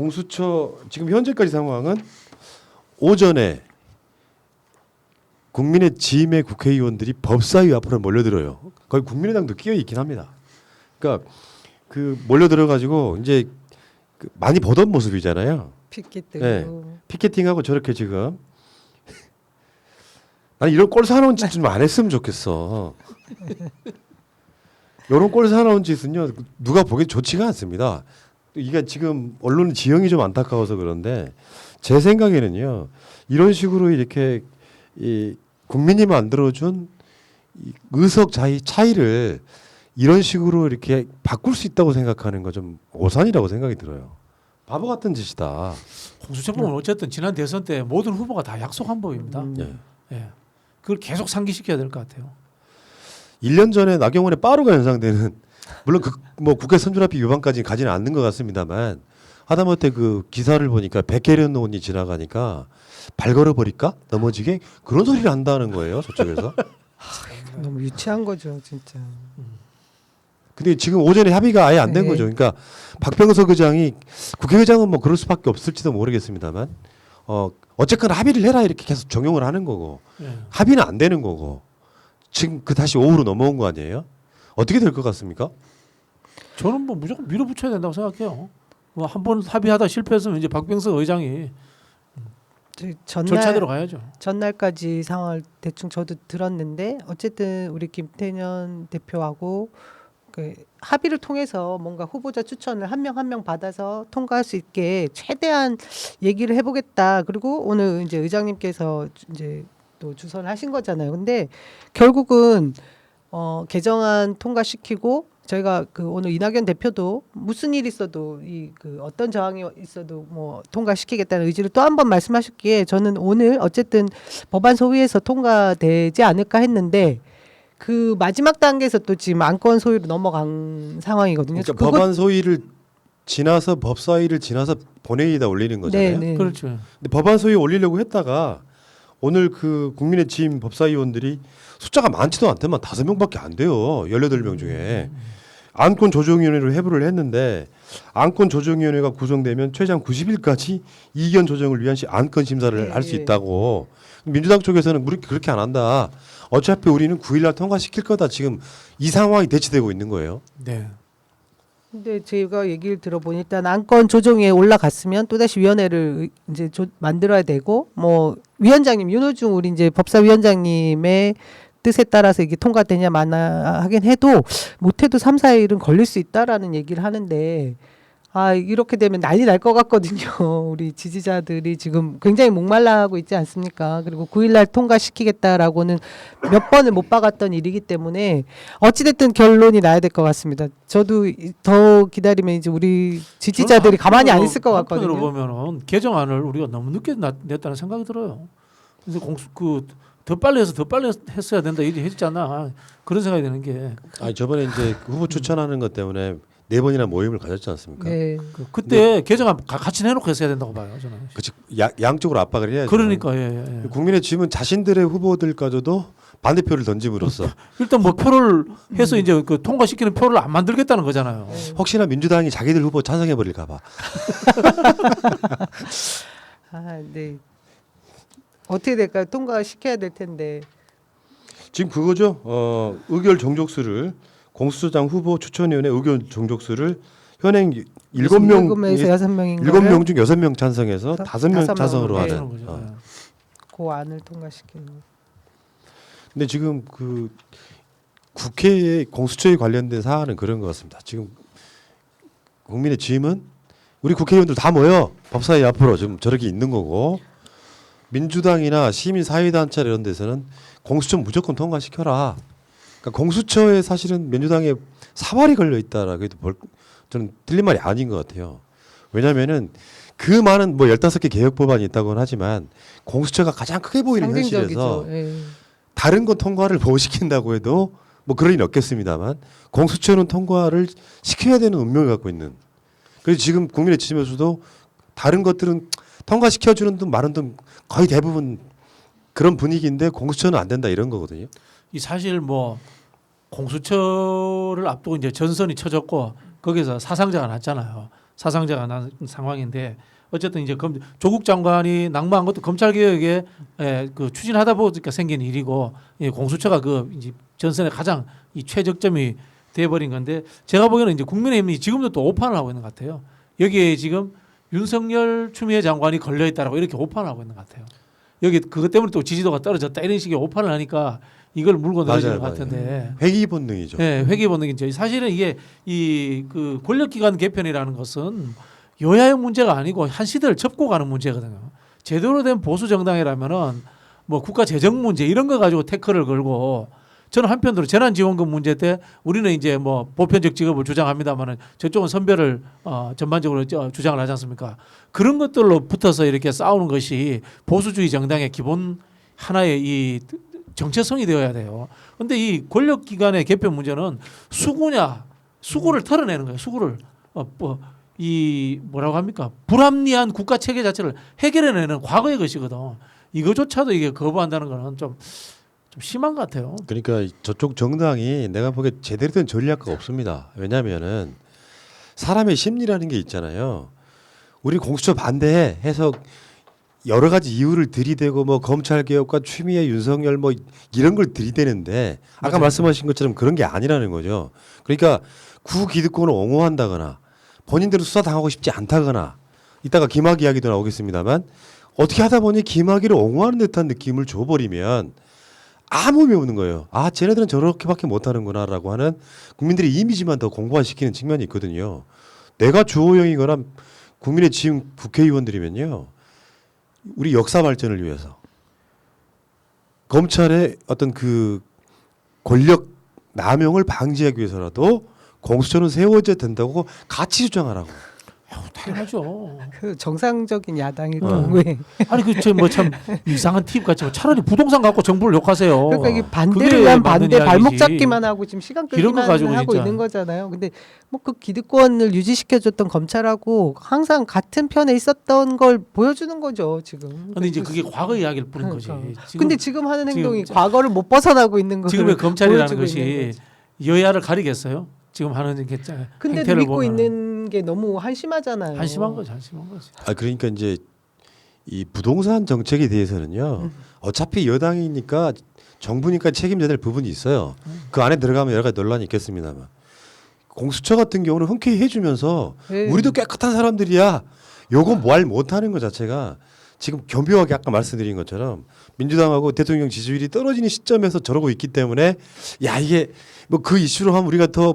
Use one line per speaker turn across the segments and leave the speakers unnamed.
공수처 지금 현재까지 상황은 오전에 국민의 지임의 국회의원들이 법사위 앞으로 몰려들어요. 거의 국민의당도 끼어 있긴 합니다. 그러니까 그 몰려들어 가지고 이제 그 많이 보던 모습이잖아요.
피켓
네.
들고
피켓팅하고 저렇게 지금 난 이런 꼴 사나운 짓 좀 안 했으면 좋겠어. 이런 꼴 사나운 짓은요 누가 보기 좋지가 않습니다. 이게 지금 언론 지형이 좀 안타까워서 그런데 제 생각에는요 이런 식으로 이렇게 이 국민이 만들어준 이 의석 차이를 이런 식으로 이렇게 바꿀 수 있다고 생각하는 거 좀 오산이라고 생각이 들어요. 바보 같은 짓이다.
공수처법은 어쨌든 지난 대선 때 모든 후보가 다 약속한 법입니다.
예.
예. 그걸 계속 상기시켜야 될 것 같아요.
1년 전에 나경원의 빠루가 연상되는 물론 뭐 국회 선출합의 위반까지 가지는 않는 것 같습니다만 하다못해 그 기사를 보니까 백혜련 의원이 지나가니까 발 걸어버릴까 넘어지게 그런 소리를 한다는 거예요 저쪽에서.
너무 유치한 거죠 진짜.
근데 지금 오전에 합의가 아예 안 된
네.
거죠. 그러니까 박병석 의장이 국회의장은 뭐 그럴 수밖에 없을지도 모르겠습니다만 어쨌거나 합의를 해라 이렇게 계속 적용을 하는 거고
예.
합의는 안 되는 거고 지금 그 다시 오후로 넘어온 거 아니에요? 어떻게 될 것 같습니까?
저는 뭐 무조건 밀어붙여야 된다고 생각해요. 뭐 한 번 합의하다 실패했으면 이제 박병석 의장이 절차대로 가야죠.
전날까지 상황을 대충 저도 들었는데 어쨌든 우리 김태년 대표하고 그 합의를 통해서 뭔가 후보자 추천을 한 명 한 명 받아서 통과할 수 있게 최대한 얘기를 해보겠다. 그리고 오늘 이제 의장님께서 이제 또 주선을 하신 거잖아요. 근데 결국은 개정안 통과시키고 저희가 그 오늘 이낙연 대표도 무슨 일 있어도 이 그 어떤 저항이 있어도 뭐 통과시키겠다는 의지를 또 한 번 말씀하셨기에 저는 오늘 어쨌든 법안 소위에서 통과되지 않을까 했는데 그 마지막 단계에서 또 지금 안건 소위로 넘어간 상황이거든요.
그러니까 법안 소위를 지나서 법사위를 지나서 본회의에다 올리는 거잖아요.
네.
그렇죠.
근데 법안 소위 올리려고 했다가 오늘 그 국민의 지임 법사위원들이 숫자가 많지도 않더만 5명밖에 안 돼요. 18명 중에. 안건 조정위원회로 회부를 했는데 안건 조정위원회가 구성되면 최장 90일까지 이견 조정을 위한 안건 심사를 할 수
네.
있다고. 민주당 쪽에서는 우리 그렇게 안 한다. 어차피 우리는 9일날 통과시킬 거다. 지금 이 상황이 대치되고 있는 거예요.
네.
근데 제가 얘기를 들어보니 일단 안건 조정위에 올라갔으면 또다시 위원회를 이제 만들어야 되고 뭐 위원장님 윤호중 우리 이제 법사위원장님의 뜻에 따라서 이게 통과되냐 마나 하긴 해도 못해도 3, 4일은 걸릴 수 있다라는 얘기를 하는데 아 이렇게 되면 난리 날 것 같거든요. 우리 지지자들이 지금 굉장히 목말라하고 있지 않습니까? 그리고 9일날 통과시키겠다라고는 몇 번을 못 박았던 일이기 때문에 어찌됐든 결론이 나야 될 것 같습니다. 저도 더 기다리면 이제 우리 지지자들이 가만히 안 있을 것
한편으로
같거든요.
보면은 개정안을 우리가 너무 늦게 냈다는 생각이 들어요. 그래서 더 빨리 해서 더 빨리 했어야 된다 이렇게 했잖아. 그런 생각이 드는 게
아니 저번에 이제 후보 추천하는 것 때문에 4번이나 모임을 가졌지 않습니까?
네.
그때 개정안 같이 내놓고 했어야 된다고 봐요. 저는.
그치, 양쪽으로 압박을 해야죠.
그러니까 예.
국민의 지금은 자신들의 후보들까지도 반대표를 던짐으로써
일단 뭐 표를 해서 이제 그 통과시키는 표를 안 만들겠다는 거잖아요.
혹시나 민주당이 자기들 후보 찬성해 버릴까 봐.
아, 네. 어떻게 될까요? 통과시켜야 될 텐데.
지금 그거죠. 의결 종족수를 공수처장 후보 추천위원회 의견 종족수를 현행 7명
7명에서 6명인
7명 중 6명 찬성해서 5명
다섯
찬성으로
명으로, 네.
하는.
그런 거죠.
그 안을 통과시키는.
근데 지금 그 국회의 공수처에 관련된 사안은 그런 것 같습니다. 지금 국민의 지임은 우리 국회의원들 다 모여 법사위 앞으로 지금 저렇게 있는 거고 민주당이나 시민사회단체 이런 데서는 공수처 무조건 통과시켜라. 그러니까 공수처에 사실은 민주당에 사활이 걸려 있다라고 해도 저는 틀린 말이 아닌 것 같아요. 왜냐하면은 그 많은 뭐 15개 개혁 법안이 있다고는 하지만 공수처가 가장 크게 보이는 현실에서
예.
다른 건 통과를 못 시킨다고 해도 뭐 그럴 일은 없겠습니다만 공수처는 통과를 시켜야 되는 운명을 갖고 있는. 그래서 지금 국민의 지침에서도 다른 것들은 통과시켜주는 등 많은 등 거의 대부분 그런 분위기인데 공수처는 안 된다 이런 거거든요.
이 사실 뭐 공수처를 앞두고 이제 전선이 쳐졌고 거기서 사상자가 났잖아요. 사상자가 난 상황인데 어쨌든 이제 조국 장관이 낙마한 것도 검찰 개혁에 그 추진하다 보니까 생긴 일이고 공수처가 그 이제 전선의 가장 이 최적점이 돼버린 건데 제가 보기에는 이제 국민의힘이 지금도 또 오판을 하고 있는 것 같아요. 여기에 지금 윤석열 추미애 장관이 걸려 있다라고 이렇게 오판을 하고 있는 것 같아요. 여기 그것 때문에 또 지지도가 떨어졌다 이런 식의 오판을 하니까 이걸 물고 늘어지는 것 같은데.
회기 본능이죠.
네, 회기 본능이죠. 사실은 이게 이 그 권력기관 개편이라는 것은 여야의 문제가 아니고 한 시대를 접고 가는 문제거든요. 제대로 된 보수 정당이라면은 뭐 국가 재정 문제 이런 거 가지고 태클을 걸고 저는 한편으로 재난지원금 문제 때 우리는 이제 뭐 보편적 직업을 주장합니다만은 저쪽은 선별을 전반적으로 주장을 하지 않습니까? 그런 것들로 붙어서 이렇게 싸우는 것이 보수주의 정당의 기본 하나의 이 정체성이 되어야 돼요. 그런데 이 권력기관의 개편 문제는 수구를 털어내는 거예요. 수구를 이 뭐라고 합니까? 불합리한 국가 체계 자체를 해결해내는 과거의 것이거든. 이거조차도 이게 거부한다는 거는 좀 심한 것 같아요.
그러니까 저쪽 정당이 내가 보기에 제대로 된 전략가 없습니다. 왜냐하면은 사람의 심리라는 게 있잖아요. 우리 공수처 반대해 해서 여러 가지 이유를 들이대고 뭐 검찰 개혁과 추미애 윤석열 뭐 이런 걸 들이대는데 아까
맞아요.
말씀하신 것처럼 그런 게 아니라는 거죠. 그러니까 구기득권을 옹호한다거나 본인들은 수사 당하고 싶지 않다거나 이따가 김학의 이야기도 나오겠습니다만 어떻게 하다 보니 김학의를 옹호하는 듯한 느낌을 줘버리면 아무 의미 없는 거예요. 아, 쟤네들은 저렇게밖에 못하는구나라고 하는 국민들의 이미지만 더 공고화시키는 측면이 있거든요. 내가 주호영이거나 국민의 지금 국회의원들이면요. 우리 역사 발전을 위해서 검찰의 어떤 그 권력 남용을 방지하기 위해서라도 공수처는 세워져야 된다고 같이 주장하라고.
당연하죠.
그 정상적인 야당일
어.
경우에
아니 그뭐 참 이상한 팁 같지만 차라리 부동산 갖고 정부를 욕하세요.
그러니까 이게
그게
반대를 위한
맞는
반대 발목
이야기지.
잡기만 하고 지금 시간
이런 거
끌기만
가지고
하고
진짜.
있는 거잖아요. 근데 뭐 그 기득권을 유지시켜줬던 검찰하고 항상 같은 편에 있었던 걸 보여주는 거죠 지금.
근데 이제 그게 과거 이야기를 뿌린 거지.
그러니까.
지금
근데 지금 하는
지금
행동이 과거를 못 벗어나고 있는 거예요.
지금의 검찰이라는
보여주고 있는
것이
거지.
여야를 가리겠어요? 지금 하는 게
근데
행태를
믿고
보면은.
있는 게 너무 한심하잖아요.
한심한 거지, 한심한 거지.
아, 그러니까 이제 이 부동산 정책에 대해서는요. 어차피 여당이니까 정부니까 책임져야 될 부분이 있어요. 그 안에 들어가면 여러 가지 논란이 있겠습니다만 공수처 같은 경우는 흔쾌히 해주면서
네.
우리도 깨끗한 사람들이야. 요거 말 못하는 것 자체가 지금 교묘하게 아까 말씀드린 것처럼 민주당하고 대통령 지지율이 떨어지는 시점에서 저러고 있기 때문에 야 이게 뭐 그 이슈로 하면 우리가 더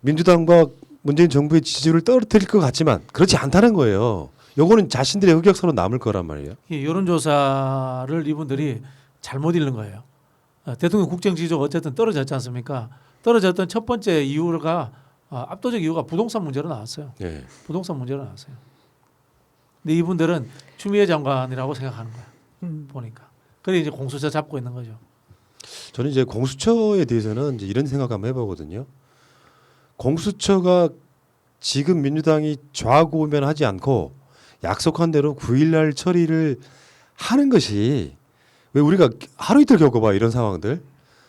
민주당과 문재인 정부의 지지율을 떨어뜨릴 것 같지만 그렇지 않다는 거예요. 요거는 자신들의 흑역사로 남을 거란 말이에요.
이 여론조사를 이분들이 잘못 읽는 거예요. 대통령 국정 지지도가 어쨌든 떨어졌지 않습니까? 떨어졌던 첫 번째 이유가 압도적 이유가 부동산 문제로 나왔어요.
네.
부동산 문제로 나왔어요. 근데 이분들은 추미애 장관이라고 생각하는 거야. 보니까. 그래 이제 공수처 잡고 있는 거죠.
저는 이제 공수처에 대해서는 이제 이런 생각 한번 해보거든요. 공수처가 지금 민주당이 좌고우면하지 않고 약속한 대로 9일날 처리를 하는 것이 왜 우리가 하루 이틀 겪어봐 이런 상황들.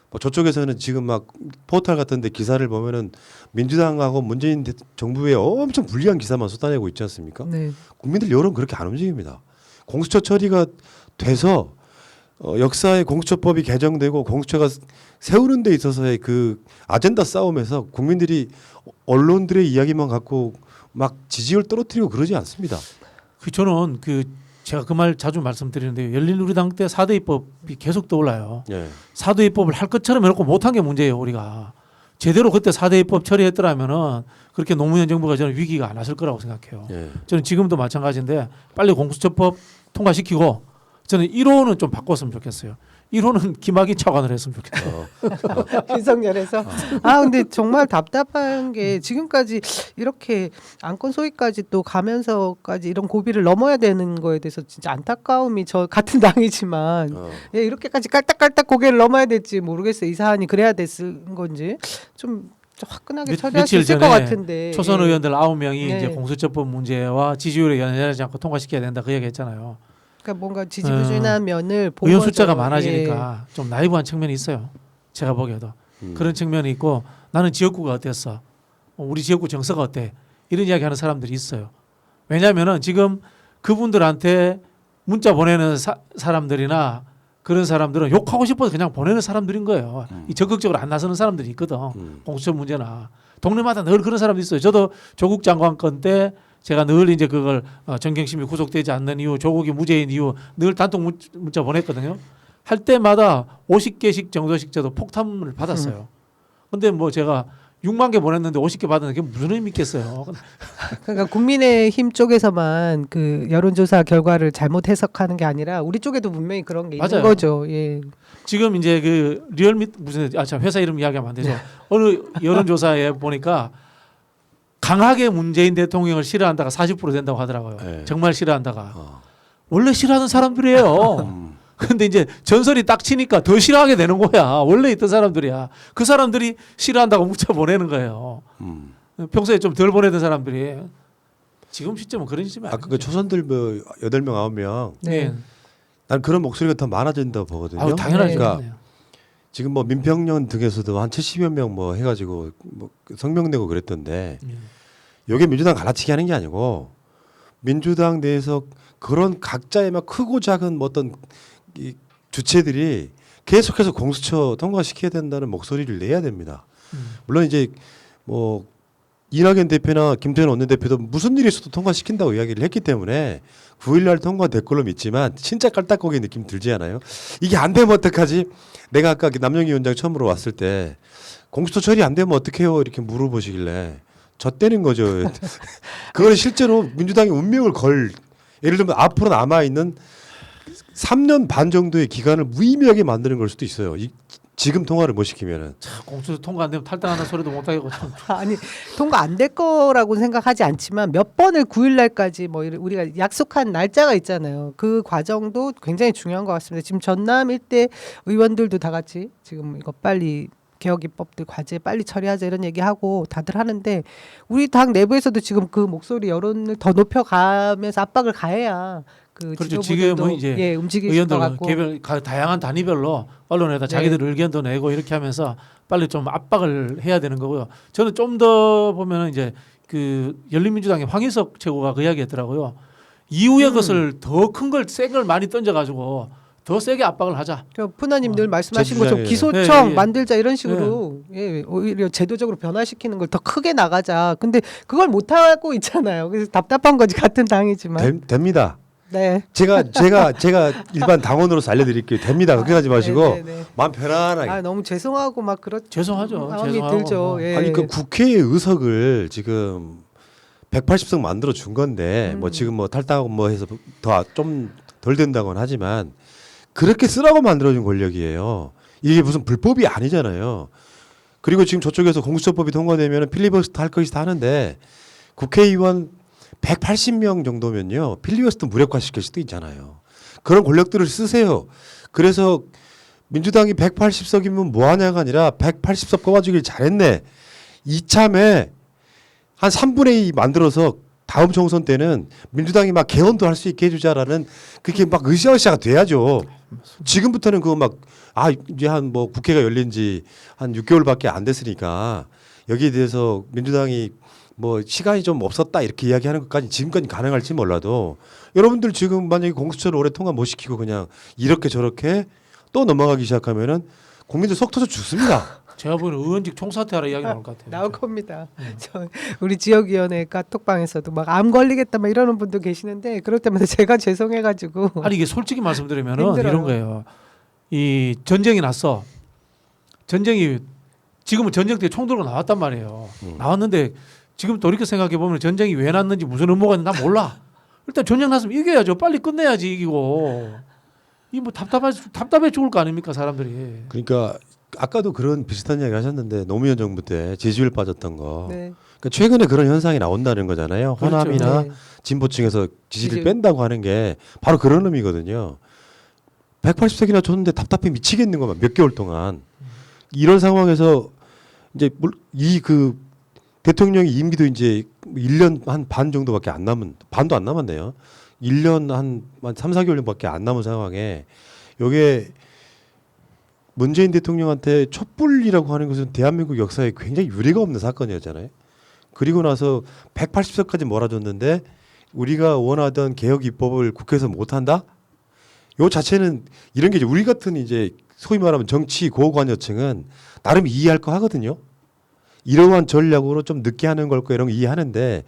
뭐 저쪽에서는 지금 막 포털 같은데 기사를 보면은 민주당하고 문재인 정부에 엄청 불리한 기사만 쏟아내고 있지 않습니까?
네.
국민들 여론 그렇게 안 움직입니다. 공수처 처리가 돼서 역사의 공수처법이 개정되고 공수처가 세우는 데 있어서의 그 아젠다 싸움에서 국민들이 언론들의 이야기만 갖고 막 지지율 떨어뜨리고 그러지 않습니다.
저는 제가 그 말 자주 말씀드리는데 열린우리당 때 4대 입법이 계속 떠올라요.
예.
4대 입법을 할 것처럼 해놓고 못한 게 문제예요. 우리가 제대로 그때 4대 입법 처리했더라면은 그렇게 노무현 정부가 저는 위기가 안 왔을 거라고 생각해요.
예.
저는 지금도 마찬가지인데 빨리 공수처법 통과시키고 저는 1호는 좀 바꿨으면 좋겠어요. 1호는 김학의 차관을 했으면 좋겠어요.
윤석열에서 근데 정말 답답한 게 지금까지 이렇게 안건 소위까지 또 가면서까지 이런 고비를 넘어야 되는 거에 대해서 진짜 안타까움이 저 같은 당이지만 예, 이렇게까지 깔딱깔딱 고개를 넘어야 될지 모르겠어요. 이 사안이 그래야 됐은 건지 좀 화끈하게 처리할 수
며칠
있을 것
전에
같은데
초선
예.
의원들 9명이
네.
이제 공수처법 문제와 지지율에 연연하지 않고 통과시켜야 된다 그 얘기했잖아요.
그러니까 뭔가 지지부진한 면을 본
의원
거죠.
숫자가
예.
많아지니까 좀 나이브한 측면이 있어요. 제가 보기에도 그런 측면이 있고 나는 지역구가 어땠어? 우리 지역구 정서가 어때? 이런 이야기하는 사람들이 있어요. 왜냐하면은 지금 그분들한테 문자 보내는 사람들이나 그런 사람들은 욕하고 싶어서 그냥 보내는 사람들인 거예요. 이 적극적으로 안 나서는 사람들이 있거든. 공수처 문제나 동네마다 늘 그런 사람들이 있어요. 저도 조국 장관 건 때 제가 늘 이제 그걸 정경심이 구속되지 않는 이유, 조국이 무죄인 이유 늘 단독 문자 보냈거든요. 할 때마다 50개씩 정도씩 저도 폭탄을 받았어요. 근데 뭐 제가 6만 개 보냈는데 50개 받았는데 그게 무슨 의미 있겠어요.
그러니까 국민의힘 쪽에서만 그 여론조사 결과를 잘못 해석하는 게 아니라 우리 쪽에도 분명히 그런 게 있는
맞아요.
거죠. 예.
지금 이제 그 리얼미 무슨 자 회사 이름 이야기하면 안 되죠. 어느 여론조사에 보니까 강하게 문재인 대통령을 싫어한다가 40% 된다고 하더라고요.
네.
정말 싫어한다가. 원래 싫어하는 사람들이에요. 근데 이제 전설이 딱 치니까 더 싫어하게 되는 거야. 원래 있던 사람들이야. 그 사람들이 싫어한다고 문자 보내는 거예요. 평소에 좀 덜 보내던 사람들이. 지금 시점은 그런 시점이 아니에요.
아까 그 초선들 뭐 8명 9명
네.
난 그런 목소리가 더 많아진다고 보거든요.
아유, 당연하죠.
그러니까 지금 뭐 민평년 등에서도 한 70여 명 뭐 해가지고 뭐 성명 내고 그랬던데 이게 민주당 갈라치기 하는 게 아니고 민주당 내에서 그런 각자의 막 크고 작은 뭐 어떤 이 주체들이 계속해서 공수처 통과시켜야 된다는 목소리를 내야 됩니다. 물론 이제 뭐 이낙연 대표나 김태현 원내대표도 무슨 일이 있어도 통과시킨다고 이야기를 했기 때문에 9일날 통과될 걸로 믿지만 진짜 깔딱거기 느낌 들지 않아요? 이게 안 되면 어떡하지? 내가 아까 남영희 위원장 처음으로 왔을 때 공수처 처리 안 되면 어떡해요? 이렇게 물어보시길래 졌다는 거죠. 그건 실제로 민주당의 운명을 걸 예를 들면 앞으로 남아있는 3년 반 정도의 기간을 무의미하게 만드는 걸 수도 있어요. 지금 통과를 못 시키면은.
공수처 통과 안 되면 탈당하는 소리도 못 하겠고 참.
아니 통과 안 될 거라고 생각하지 않지만 몇 번을 9일 날까지 뭐 우리가 약속한 날짜가 있잖아요. 그 과정도 굉장히 중요한 것 같습니다. 지금 전남 일대 의원들도 다 같이 지금 이거 빨리 개혁 입법들 과제 빨리 처리하자 이런 얘기하고 다들 하는데 우리 당 내부에서도 지금 그 목소리 여론을 더 높여가면서 압박을 가해야 그
그렇죠.
지도부들도
지금은 이제
예, 움직일 것
의원들
같고
개별 다양한 단위별로 언론에다 자기들 의견도 내고 이렇게 하면서 빨리 좀 압박을 해야 되는 거고요. 저는 좀 더 보면은 이제 그 열린민주당의 황희석 최고가 그 이야기했더라고요. 이후의 것을 더 큰 걸 센 걸 많이 던져가지고 더 세게 압박을 하자.
푸나님 늘 말씀하신
제
것처럼
주장이에요.
기소청
예, 예.
만들자 이런 식으로 예, 오히려 제도적으로 변화시키는 걸 더 크게 나가자. 근데 그걸 못 하고 있잖아요. 그래서 답답한 거지 같은 당이지만.
됩니다.
네.
제가 일반 당원으로서 알려드릴게요. 됩니다. 걱정하지 마시고
네, 네, 네.
마음 편안하게.
아 너무 죄송하고 막 그렇.
죄송하죠.
마음이
죄송하고.
들죠. 예.
아니 그 국회의 의석을 지금 180석 만들어 준 건데 뭐 지금 뭐 탈당하고 뭐 해서 더 좀 덜 된다고는 하지만 그렇게 쓰라고 만들어준 권력이에요. 이게 무슨 불법이 아니잖아요. 그리고 지금 저쪽에서 공수처법이 통과되면 필리버스터 할 것이다 하는데 국회의원 180명 정도면요 필리버스터 무력화시킬 수도 있잖아요. 그런 권력들을 쓰세요. 그래서 민주당이 180석이면 뭐하냐가 아니라 180석 뽑아주길 잘했네. 이참에 한 3분의 2 만들어서 다음 총선 때는 민주당이 막 개헌도 할 수 있게 해주자라는 그렇게 막 으쌰으쌰가 돼야죠. 지금부터는 그거 막 이제 한 뭐 국회가 열린 지 한 6개월밖에 안 됐으니까 여기에 대해서 민주당이 뭐 시간이 좀 없었다 이렇게 이야기하는 것까지 지금까지 가능할지 몰라도 여러분들 지금 만약에 공수처를 올해 통과 못 시키고 그냥 이렇게 저렇게 또 넘어가기 시작하면은 국민들 속 터져 죽습니다.
제가 보기에는 의원직 총사퇴하라 이야기 나올 것 같아요.
나올 겁니다. 저 우리 지역위원회 카톡방에서도 막 암 걸리겠다 막 이러는 분도 계시는데 그럴 때마다 제가 죄송해가지고
아니 이게 솔직히 말씀드리면은
힘들어요.
이런 거예요. 이 전쟁이 났어. 전쟁이 지금은 전쟁 때 총 들고 나왔단 말이에요. 나왔는데 지금 돌이켜 생각해 보면 전쟁이 왜 났는지 무슨 음모가 있는지 난 몰라. 일단 전쟁 났으면 이겨야죠. 빨리 끝내야지 이기고. 이 뭐 답답해 죽을 거 아닙니까 사람들이.
그러니까 아까도 그런 비슷한 이야기 하셨는데 노무현 정부 때 지지율 빠졌던 거.
네.
그러니까 최근에 그런 현상이 나온다는 거잖아요.
그렇죠.
호남이나
네.
진보층에서 지지를
지지율.
뺀다고 하는 게 바로 그런 의미거든요. 180석이나 줬는데 답답해 미치겠는 거만 몇 개월 동안. 이런 상황에서 이제 이 그 대통령의 임기도 이제 1년 한 반 정도밖에 안 남은 반도 안 남았네요. 1년 한 3, 4개월밖에 안 남은 상황에 요게 문재인 대통령한테 촛불이라고 하는 것은 대한민국 역사에 굉장히 유례가 없는 사건이었잖아요. 그리고 나서 180석까지 몰아줬는데 우리가 원하던 개혁 입법을 국회에서 못한다? 요 자체는 이런 게 이제 우리 같은 이제 소위 말하면 정치 고관여층은 나름 이해할 거 하거든요. 이러한 전략으로 좀 늦게 하는 걸 거 이런 거 이해하는데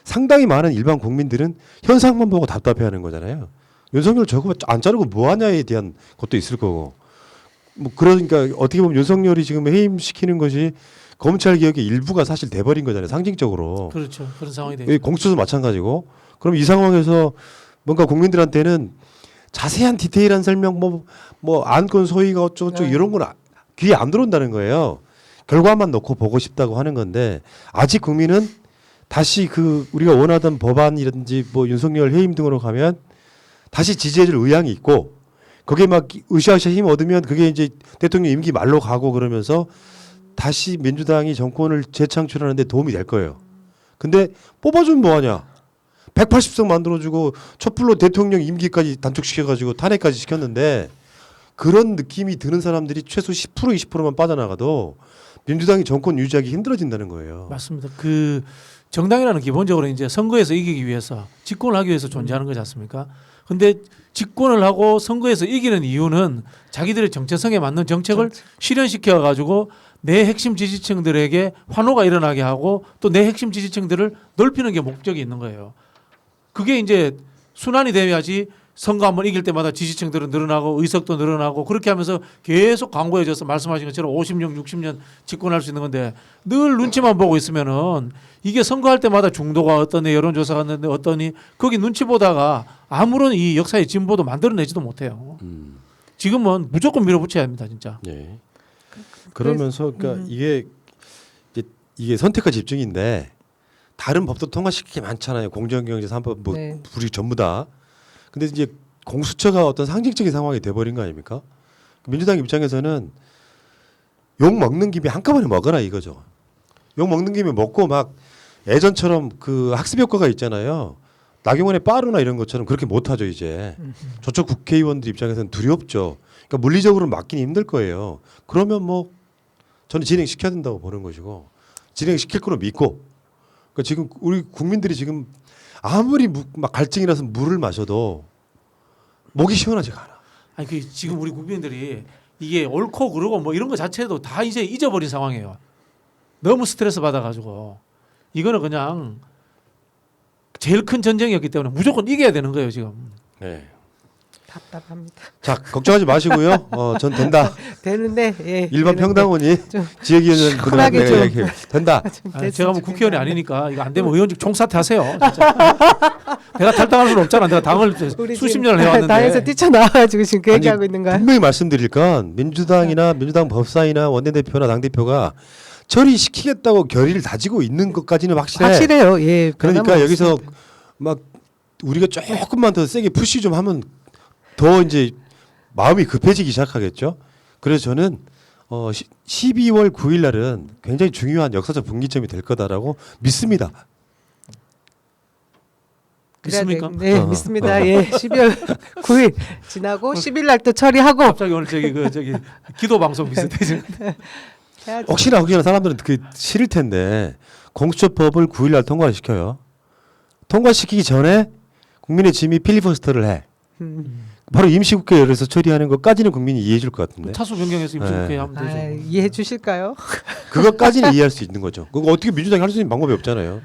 상당히 많은 일반 국민들은 현상만 보고 답답해하는 거잖아요. 윤석열 저거 안 자르고 뭐하냐에 대한 것도 있을 거고. 뭐 그러니까 어떻게 보면 윤석열이 지금 해임시키는 것이 검찰 개혁의 일부가 사실 돼버린 거잖아요. 상징적으로.
그렇죠. 그런 상황이 되죠.
공수처도 마찬가지고. 그럼 이 상황에서 뭔가 국민들한테는 자세한 디테일한 설명 뭐 안건 소위가 어쩌고저쩌고
네.
이런 건 귀에 안 들어온다는 거예요. 결과만 놓고 보고 싶다고 하는 건데 아직 국민은 다시 그 우리가 원하던 법안이라든지 뭐 윤석열 해임 등으로 가면 다시 지지해줄 의향이 있고 거기에 막 으쌰으쌰 힘 얻으면 그게 이제 대통령 임기 말로 가고 그러면서 다시 민주당이 정권을 재창출하는데 도움이 될 거예요. 근데 뽑아주면 뭐하냐? 180석 만들어주고 촛불로 대통령 임기까지 단축시켜가지고 탄핵까지 시켰는데 그런 느낌이 드는 사람들이 최소 10% 20%만 빠져나가도 민주당이 정권 유지하기 힘들어진다는 거예요.
맞습니다. 그 정당이라는 기본적으로 이제 선거에서 이기기 위해서 집권을 하기 위해서 존재하는 거지 않습니까? 근데 집권을 하고 선거에서 이기는 이유는 자기들의 정체성에 맞는 정책을 실현시켜 가지고 내 핵심 지지층들에게 환호가 일어나게 하고 또 내 핵심 지지층들을 넓히는 게 목적이 있는 거예요. 그게 이제 순환이 돼야지 선거 한번 이길 때마다 지지층들은 늘어나고 의석도 늘어나고 그렇게 하면서 계속 광고해져서 말씀하신 것처럼 50년, 60년 집권할 수 있는 건데 늘 눈치만 보고 있으면은 이게 선거할 때마다 중도가 어떠니 여론조사가 왔는데 어떠니 거기 눈치 보다가 아무런 이 역사의 진보도 만들어내지도 못해요. 지금은 무조건 밀어붙여야 합니다, 진짜.
네. 그러면서 그러니까 이게 선택과 집중인데 다른 법도 통과시킬 게 많잖아요. 공정경제 3법 뭐
네.
우리 전부 다. 근데 이제 공수처가 어떤 상징적인 상황이 돼버린 거 아닙니까? 민주당 입장에서는 욕 먹는 김에 한꺼번에 먹어라 이거죠. 욕 먹는 김에 먹고 막 예전처럼 그 학습 효과가 있잖아요. 나경원의 빠루나 이런 것처럼 그렇게 못하죠 이제. 저쪽 국회의원들 입장에서는 두렵죠. 그러니까 물리적으로는 막기는 힘들 거예요. 그러면 뭐 저는 진행시켜야 된다고 보는 것이고 진행시킬 거로 믿고 그러니까 지금 우리 국민들이 지금 아무리 막 갈증이라서 물을 마셔도 목이 시원하지가 않아.
아니 그 지금 우리 국민들이 이게 옳고 그르고 뭐 이런 거 자체도 다 이제 잊어버린 상황이에요. 너무 스트레스 받아가지고 이거는 그냥 제일 큰 전쟁이었기 때문에 무조건 이겨야 되는 거예요 지금.
네.
답답합니다.
자 걱정하지 마시고요. 전 된다.
되는데 예.
일반
되는데
평당원이
좀
지역위원장
시원하게
내가
좀.
이야기해요. 된다.
좀
아,
됐으면
제가 뭐 국회의원이
좋겠다.
아니니까 이거 안 되면 의원직 총사퇴하세요. 진짜. 내가 탈당할 수는 없잖아. 내가 당을
우리
수십
지금
년을 해왔는데.
당에서 뛰쳐나와가지고 지금 그
아니,
얘기하고 있는 거야.
분명히 말씀드릴 건 민주당이나 민주당 법사위나 원내대표나 당대표가 처리시키겠다고 결의를 다지고 있는 것까지는 확실해.
확실해요. 예.
그러니까
변함은
여기서
없습니다.
막 우리가 조금만 더 세게 푸시 좀 하면 더 이제 마음이 급해지기 시작하겠죠. 그래서 저는 12월 9일 날은 굉장히 중요한 역사적 분기점이 될 거다라고 믿습니다.
그래야
믿습니까?
네, 믿습니다. 예. 12월 9일 지나고 10일 날 또 처리하고
갑자기 오늘 저기 기도 방송 비슷해지.
해야죠.
혹시나 사람들은 그 싫을 텐데 공수처법을 9일 날 통과시켜요. 통과시키기 전에 국민의 짐이 필리버스터를 해. 바로 임시국회 열어서 처리하는 것까지는 국민이 이해해 줄 것 같은데.
타수 변경해서 임시국회 하면 되죠.
아, 이해해 주실까요?
그것까지는 이해할 수 있는 거죠. 그거 어떻게 민주당이 할 수 있는 방법이 없잖아요.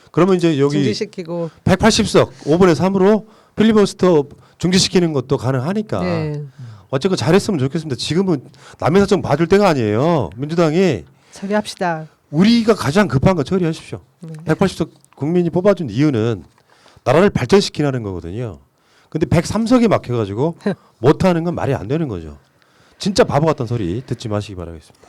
그러면 이제 여기
중지시키고
180석 5분의 3으로 필리버스터 중지시키는 것도 가능하니까.
네.
어쨌건 잘했으면 좋겠습니다. 지금은 남의 사정 봐줄 때가 아니에요. 민주당이
처리합시다.
우리가 가장 급한 거 처리하십시오.
네.
180석 국민이 뽑아준 이유는 나라를 발전시키라는 거거든요. 근데 103석에 막혀가지고 못하는 건 말이 안 되는 거죠. 진짜 바보 같은 소리 듣지 마시기 바라겠습니다.